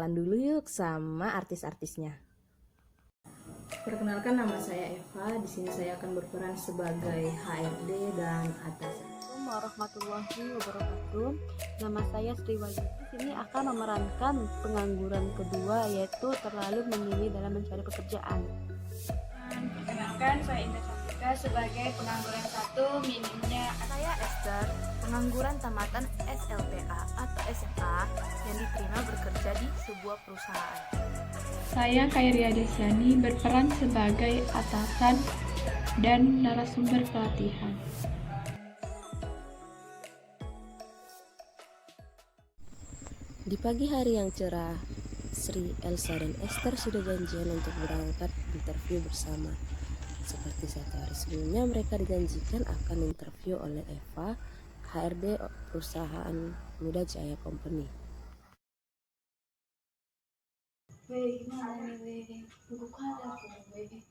kenalan dulu yuk sama artis-artisnya. Perkenalkan, nama saya Eva. Di sini saya akan berperan sebagai HRD dan atasan. Assalamualaikum warahmatullahi wabarakatuh. Nama saya Sri Wayu. Di sini akan memerankan pengangguran kedua, yaitu terlalu memilih dalam mencari pekerjaan. Perkenalkan, saya Indah Safika sebagai pengangguran satu, minimnya. Saya Esther, pengangguran tamatan SLTA atau SMA yang diterima bekerja di sebuah perusahaan. Saya Khairia Desyani berperan sebagai atasan dan narasumber pelatihan. Di pagi hari yang cerah, Sri, Elsa, dan Esther sudah janjian untuk berangkat interview bersama. Seperti 1 hari sebelumnya, mereka dijanjikan akan interview oleh Eva, HRD perusahaan Muda Jaya Company. Weh, gimana nih, weh? Buku ada aku, weh.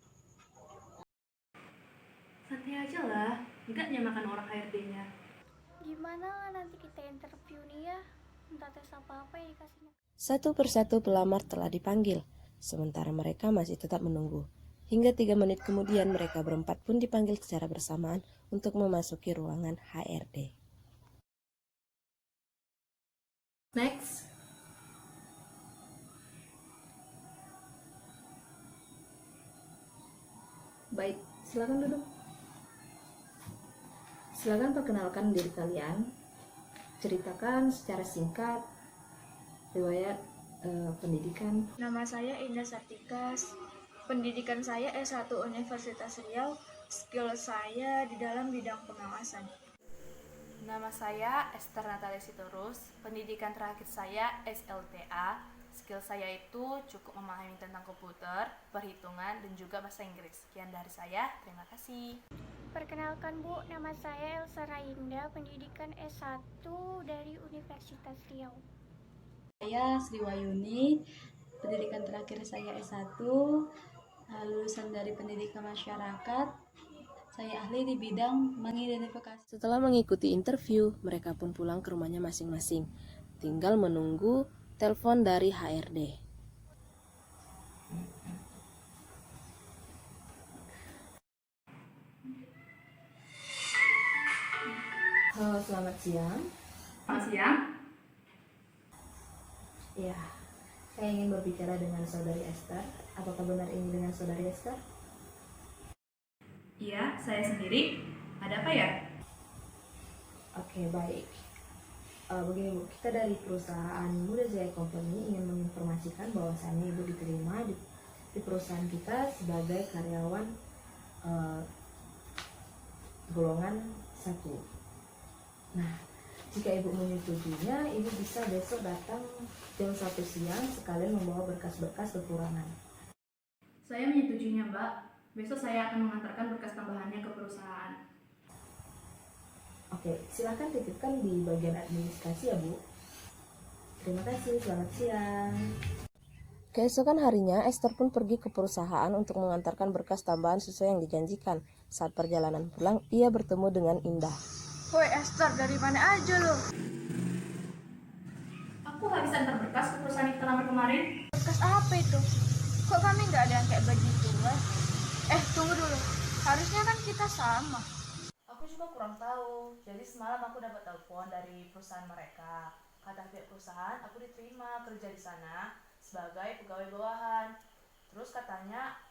Santai aja lah, enggak nyamakan orang HRD-nya. Gimana nanti kita interview nih ya? Entah tes apa-apa yang dikasihnya. Satu persatu pelamar telah dipanggil, sementara mereka masih tetap menunggu. Hingga 3 menit kemudian mereka berempat pun dipanggil secara bersamaan untuk memasuki ruangan HRD. Next. Baik, silakan duduk. Silakan perkenalkan diri kalian. Ceritakan secara singkat riwayat pendidikan. Nama saya Indah Sartika. Pendidikan saya S1 Universitas Riau. Skill saya di dalam bidang pengawasan. Nama saya Esther Natalia Sitorus, pendidikan terakhir saya SLTA. Skill saya itu cukup memahami tentang komputer, perhitungan, dan juga bahasa Inggris. Sekian dari saya, terima kasih. Perkenalkan Bu, nama saya Elsa Rainda, pendidikan S1 dari Universitas Riau. Saya Sri Wayuni, pendidikan terakhir saya S1, lulusan dari pendidikan masyarakat. Saya ahli di bidang mengidentifikasi. Setelah mengikuti interview, mereka pun pulang ke rumahnya masing-masing. Tinggal menunggu telepon dari HRD. Halo, selamat siang. Selamat siang. Ya, saya ingin berbicara dengan saudari Esther. Apakah benar ini dengan saudari Esther? Iya, saya sendiri. Ada apa ya? Oke, baik. Begini Bu, kita dari perusahaan Muda Jaya Company ingin menginformasikan bahwasannya Ibu diterima di perusahaan kita sebagai karyawan golongan 1. Nah, jika Ibu menyetujuinya, Ibu bisa besok datang jam 1 siang sekalian membawa berkas-berkas kekurangan. Saya menyetujuinya, Mbak. Besok saya akan mengantarkan berkas tambahannya ke perusahaan. Oke, silakan titipkan di bagian administrasi ya Bu. Terima kasih, selamat siang. Keesokan harinya, Esther pun pergi ke perusahaan untuk mengantarkan berkas tambahan sesuai yang dijanjikan. Saat perjalanan pulang, ia bertemu dengan Indah. Woi Esther, dari mana aja lo? Aku habis antar berkas ke perusahaan kita lamar kemarin. Berkas apa itu? Kok kami nggak ada yang kayak begitu, Mas? Tunggu dulu. Harusnya kan kita sama. Aku juga kurang tahu, jadi semalam aku dapat telepon dari perusahaan mereka. Kata pihak perusahaan, aku diterima kerja di sana sebagai pegawai bawahan. Terus katanya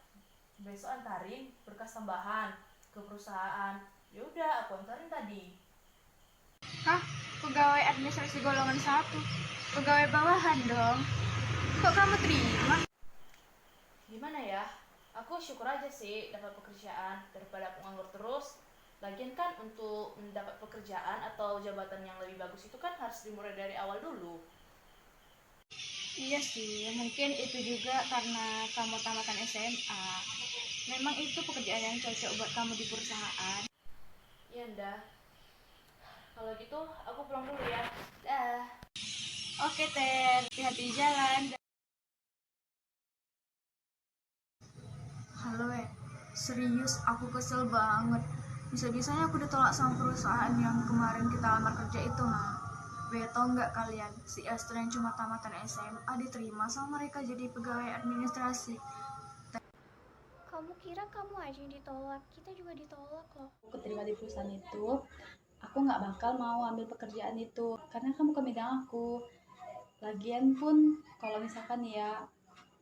besok antarin berkas tambahan ke perusahaan. Yaudah, aku antarin tadi. Hah? Pegawai administrasi golongan 1? Pegawai bawahan dong. Kok kamu terima? Gimana ya? Aku syukur aja sih dapat pekerjaan daripada aku nganggur terus. Lagian kan untuk mendapat pekerjaan atau jabatan yang lebih bagus itu kan harus dimulai dari awal dulu. Iya sih, mungkin itu juga karena kamu tamatan SMA. Memang itu pekerjaan yang cocok buat kamu di perusahaan. Iya, Nda. Kalau gitu aku pulang dulu ya. Dah. Oke, Ter. Hati-hati di jalan. Halo serius aku kesel banget. Bisa-bisanya aku ditolak sama perusahaan yang kemarin kita lamar kerja itu, ha. Weh, tau nggak kalian, si Esther yang cuma tamatan SMA diterima sama mereka jadi pegawai administrasi. Kamu kira kamu aja yang ditolak? Kita juga ditolak loh. Aku keterima di perusahaan itu, aku nggak bakal mau ambil pekerjaan itu karena kamu ke bidang aku. Lagian pun kalau misalkan ya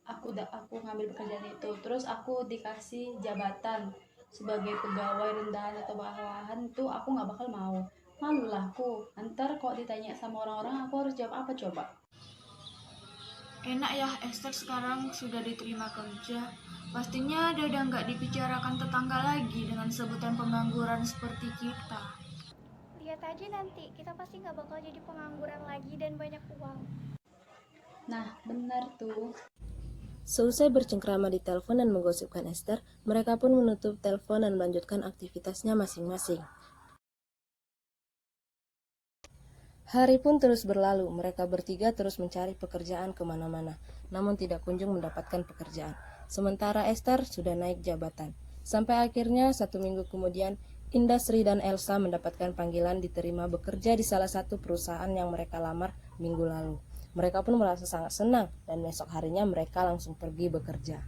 aku ngambil pekerjaan itu, terus aku dikasih jabatan sebagai pegawai rendahan atau bawahan, tuh aku nggak bakal mau. Malu lah aku. Ntar kok ditanya sama orang-orang, aku harus jawab apa coba? Enak ya, Esther sekarang sudah diterima kerja. Pastinya dia udah nggak dibicarakan tetangga lagi dengan sebutan pengangguran seperti kita. Lihat aja nanti, kita pasti nggak bakal jadi pengangguran lagi dan banyak uang. Nah, benar tuh. Selesai bercengkrama di telepon dan menggosipkan Esther, mereka pun menutup telepon dan melanjutkan aktivitasnya masing-masing. Hari pun terus berlalu, mereka bertiga terus mencari pekerjaan kemana-mana, namun tidak kunjung mendapatkan pekerjaan. Sementara Esther sudah naik jabatan. Sampai akhirnya 1 minggu kemudian, Indah, Sri, dan Elsa mendapatkan panggilan diterima bekerja di salah satu perusahaan yang mereka lamar minggu lalu. Mereka pun merasa sangat senang, dan besok harinya mereka langsung pergi bekerja.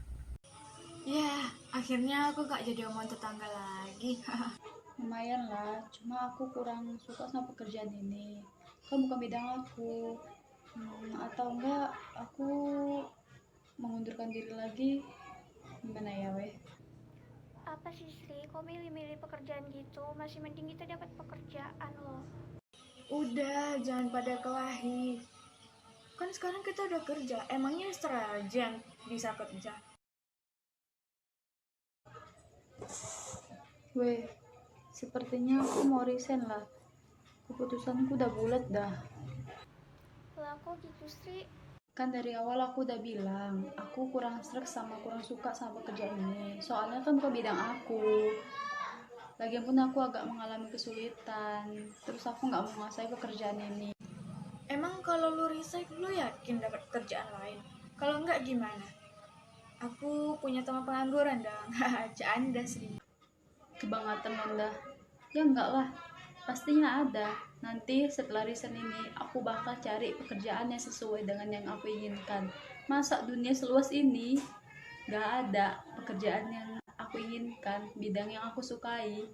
Ya, akhirnya aku gak jadi omongan tetangga lagi. Lumayan lah, cuma aku kurang suka sama pekerjaan ini. Kan bukan bidang aku. Atau enggak, aku mengundurkan diri lagi. Gimana ya, weh? Apa sih Sri, kok milih-milih pekerjaan gitu? Masih mending kita dapat pekerjaan loh. Udah, jangan pada kelahi. Kan sekarang kita udah kerja, emangnya Esther aja yang bisa kerja? Weh, sepertinya aku mau resign lah. Keputusanku udah bulat dah. Lah kok gitu Sri? Kan dari awal aku udah bilang, aku kurang srek sama kurang suka sama pekerjaan ini. Soalnya kan bukan bidang aku. Lagian pun aku agak mengalami kesulitan. Terus aku nggak mau menguasai pekerjaan ini. Emang kalau lu resign, lu yakin dapat kerjaan lain? Kalau enggak gimana? Aku punya teman pengangguran dong. Canda sih. Kebangetan Nanda. Ya enggak lah, pastinya ada. Nanti setelah resign ini, aku bakal cari pekerjaan yang sesuai dengan yang aku inginkan. Masa dunia seluas ini gak ada pekerjaan yang aku inginkan, bidang yang aku sukai?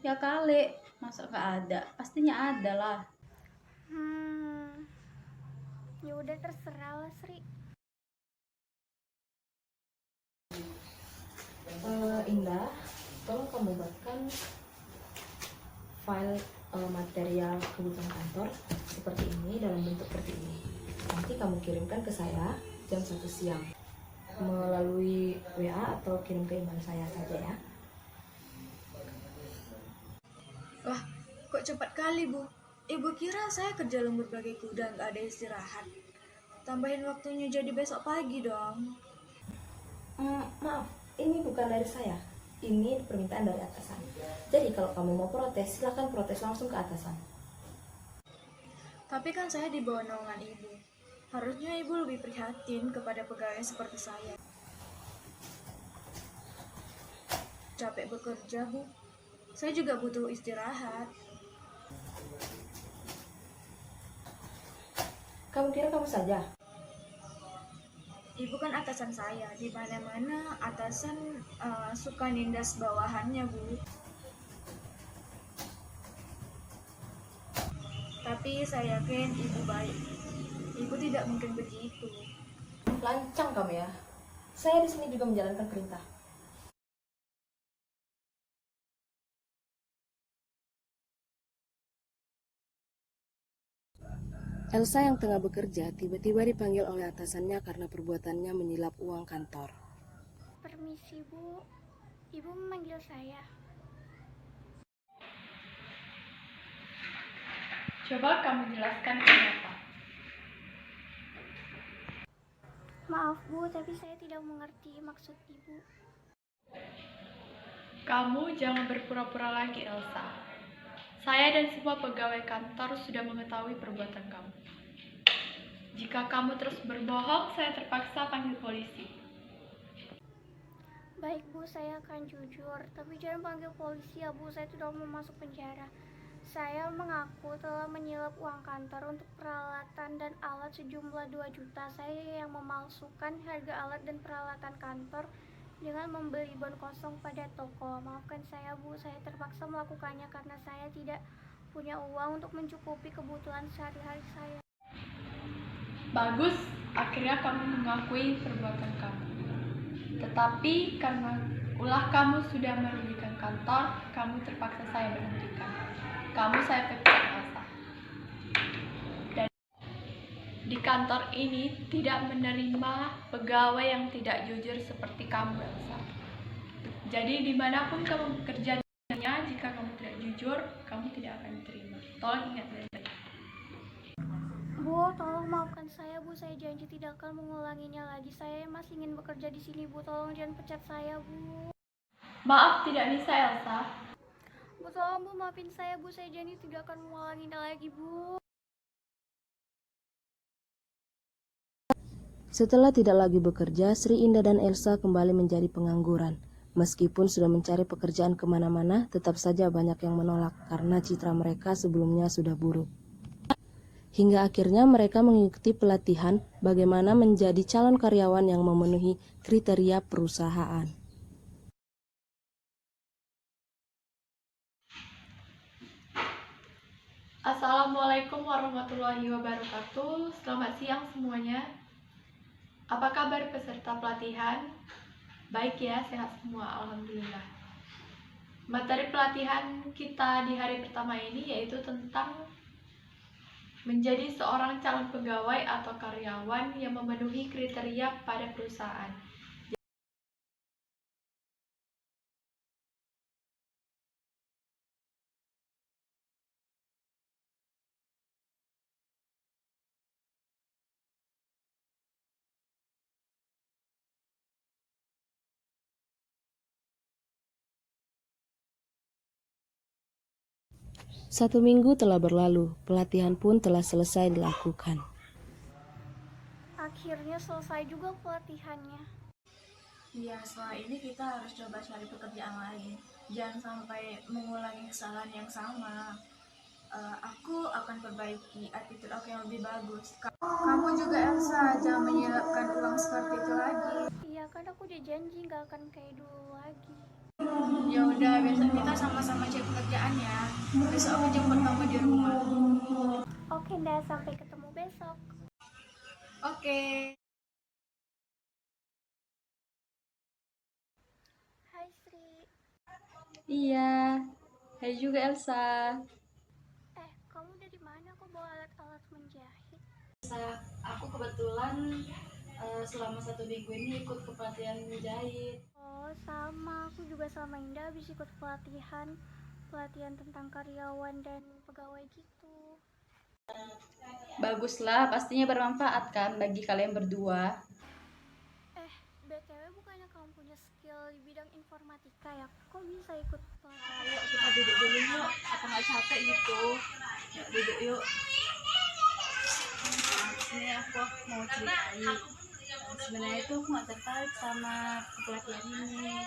Ya kali, masa gak ada? Pastinya ada lah. Ya udah terserah lah Sri. Indah, tolong kamu buatkan file material kebutuhan kantor seperti ini dalam bentuk seperti ini. Nanti kamu kirimkan ke saya jam 1 siang melalui WA atau kirim ke email saya saja ya. Wah, kok cepat kali, Bu? Ibu kira saya kerja lembur bagai kuda, nggak ada istirahat. Tambahin waktunya jadi besok pagi dong. Maaf, ini bukan dari saya. Ini permintaan dari atasan. Jadi kalau kamu mau protes, silakan protes langsung ke atasan. Tapi kan saya di bawah naungan Ibu. Harusnya Ibu lebih prihatin kepada pegawai seperti saya. Capek bekerja, Bu. Saya juga butuh istirahat. Kamu kira kamu saja? Ibu kan atasan saya. Di mana-mana atasan suka nindas bawahannya, Bu. Tapi saya yakin Ibu baik. Ibu tidak mungkin begitu. Lancang kamu ya. Saya di sini juga menjalankan perintah. Elsa yang tengah bekerja tiba-tiba dipanggil oleh atasannya karena perbuatannya menyilap uang kantor. Permisi Bu, Ibu memanggil saya. Coba kamu jelaskan kenapa. Maaf Bu, tapi saya tidak mengerti maksud Ibu. Kamu jangan berpura-pura lagi, Elsa. Saya dan semua pegawai kantor sudah mengetahui perbuatan kamu. Jika kamu terus berbohong, saya terpaksa panggil polisi. Baik Bu, saya akan jujur. Tapi jangan panggil polisi ya Bu, saya tidak mau masuk penjara. Saya mengaku telah menyelip uang kantor untuk peralatan dan alat sejumlah 2 juta. Saya yang memalsukan harga alat dan peralatan kantor dengan membeli bon kosong pada toko. Maafkan saya, Bu, saya terpaksa melakukannya karena saya tidak punya uang untuk mencukupi kebutuhan sehari-hari saya. Bagus, akhirnya kamu mengakui perbuatan kamu. Tetapi karena ulah kamu sudah merugikan kantor, kamu terpaksa saya berhentikan. Kamu saya pecat, Elsa. Dan di kantor ini tidak menerima pegawai yang tidak jujur seperti kamu, Elsa. Jadi dimanapun kamu bekerja, jika kamu tidak jujur, kamu tidak akan diterima. Tolong ingat baik-baik. Bu, tolong maafkan saya, Bu. Saya janji tidak akan mengulanginya lagi. Saya masih ingin bekerja di sini, Bu. Tolong jangan pecat saya, Bu. Maaf, tidak bisa, Elsa. Bu, tolong, Bu, maafin saya, Bu. Saya janji tidak akan mengulanginya lagi, Bu. Setelah tidak lagi bekerja, Sri Indah dan Elsa kembali menjadi pengangguran. Meskipun sudah mencari pekerjaan kemana-mana, tetap saja banyak yang menolak karena citra mereka sebelumnya sudah buruk. Hingga akhirnya mereka mengikuti pelatihan bagaimana menjadi calon karyawan yang memenuhi kriteria perusahaan. Assalamualaikum warahmatullahi wabarakatuh. Selamat siang semuanya. Apa kabar peserta pelatihan? Baik ya, sehat semua, alhamdulillah. Materi pelatihan kita di hari pertama ini yaitu tentang menjadi seorang calon pegawai atau karyawan yang memenuhi kriteria pada perusahaan. Satu minggu telah berlalu, pelatihan pun telah selesai dilakukan. Akhirnya selesai juga pelatihannya. Iya, setelah ini kita harus coba cari pekerjaan lain. Jangan sampai mengulangi kesalahan yang sama. Aku akan perbaiki attitude aku yang lebih bagus. Kamu juga, Elsa, jangan menyelipkan uang seperti itu lagi. Iya, kan aku udah janji gak akan kayak dulu lagi. Ya udah, besok kita sama-sama cari pekerjaan ya. Besok aku jemput kamu di rumah. Oke, Nda, sampai ketemu besok. Oke. Hai, Sri. Iya, hai juga Elsa. Kamu dari mana kok bawa alat-alat menjahit? Aku kebetulan selama 1 minggu ini ikut ke pelatihan menjahit. Oh, sama. Aku juga sama Indah habis ikut pelatihan tentang karyawan dan pegawai gitu. Baguslah, pastinya bermanfaat kan bagi kalian berdua. BTW bukannya kamu punya skill di bidang informatika ya? Kok bisa ikut pelatihan? Ayo kita duduk dulu yuk, apa nggak capek gitu? Yuk duduk yuk. Ini aku mau ceritain. Sebenarnya itu aku nggak tertarik sama pelatihan ini.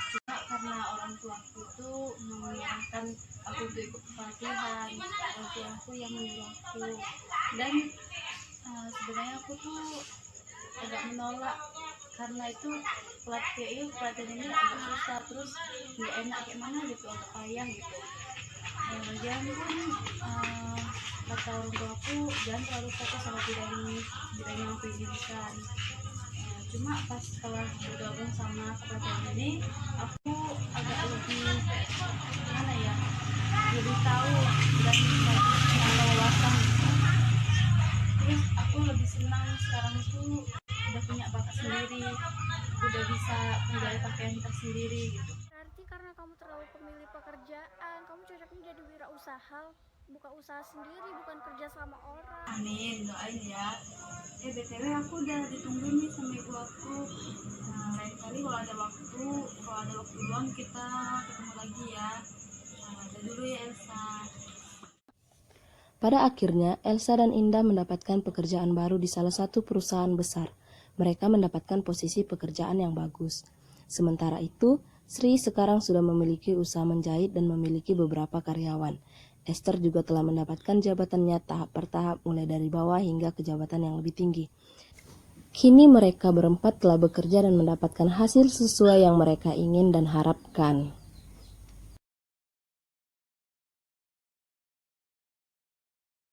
Cuma karena orang tuaku tuh menyarankan aku untuk ikut pelatihan, orang tuaku yang menyuruh aku. Dan sebenarnya aku tuh agak menolak karena itu pelatihan ini agak susah, terus nggak enak kayak mana gitu, agak payah gitu. Lagian pun kata orang tuaku jangan terlalu fokus sama bidang yang aku inginkan. Cuma pas setelah bergabung sama pelatihan ini, aku agak lebih gimana ya, lebih tahu dan punya wawasan. Terus aku lebih senang sekarang tuh udah punya bakat sendiri, udah bisa menjadi pakaian tersendiri gitu. Berarti karena kamu terlalu pemilih pekerjaan, kamu cocoknya jadi wirausaha, buka usaha sendiri, bukan kerja sama orang. Amin, doain ya. BTW aku udah ditungguin nih sama ibu aku. Nah, lain kali kalau ada waktu luang kita ketemu lagi ya. Nah, udah dulu ya Elsa. Pada akhirnya, Elsa dan Indah mendapatkan pekerjaan baru di salah satu perusahaan besar. Mereka mendapatkan posisi pekerjaan yang bagus. Sementara itu, Sri sekarang sudah memiliki usaha menjahit dan memiliki beberapa karyawan. Esther juga telah mendapatkan jabatannya tahap per tahap mulai dari bawah hingga ke jabatan yang lebih tinggi. Kini mereka berempat telah bekerja dan mendapatkan hasil sesuai yang mereka ingin dan harapkan.